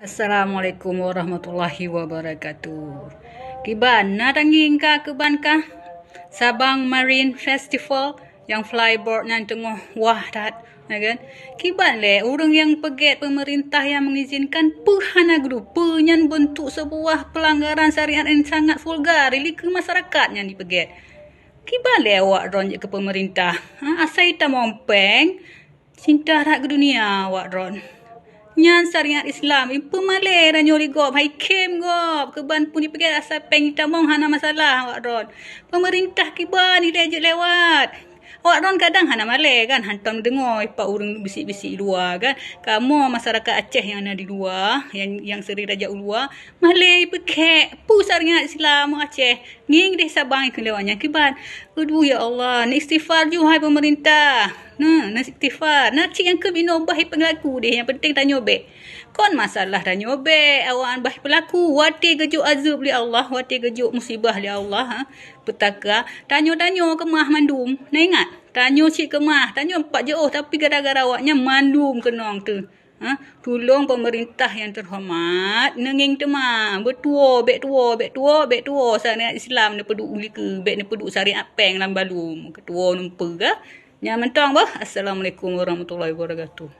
Assalamualaikum warahmatullahi wabarakatuh. Kiban na tanging ka keban ka Sabang Marine Festival yang flyboard nan tengah wah tat kan. Kiban le orang yang peget pemerintah yang mengizinkan pehana grup penyan bentuk sebuah pelanggaran syariat yang sangat vulgar ili ke masyarakat yang dipeget. Kiban le awak ron je ke pemerintah. Asai ta mompeng cinta rak ke dunia awak ron. Nyan syariat Islam pemalai dan nyoli gop hai kem gop keban pun dipegat asal peng tamong hana masalah awak ron. Pemerintah kiban ni lejek lewat. Awak ron kadang hana malai kan hantam dengar pak urang bisik-bisik luar kan. Kamu masyarakat Aceh yang ada di luar yang Seri Raja Ulua malai pekek pu syariat Islam Aceh nging deh Sabang ikut lewatnya kiban. Aduh ya Allah, ni istighfar ju hai pemerintah. Nak istighfar. Nak cik yang ke bino bahi pelaku deh. Yang penting tak nyobek. Kon masalah dah nyobek. Awak bahi pelaku. Wati gejuk azab li Allah. Wati gejuk musibah li Allah. Petaka. Tanyo-tanyo kemah mandum. Nak ingat? Tanyo cik kemah. Tanyo 4 jauh. Tapi gara-gara awaknya mandum kenong tu. Tolong pemerintah yang terhormat nenging tema bertua bek tua syariat Islam ni peduk uli ke bek ni peduk syariat peng lam balum ketua numpa ke nya mentang bah. Assalamualaikum warahmatullahi wabarakatuh.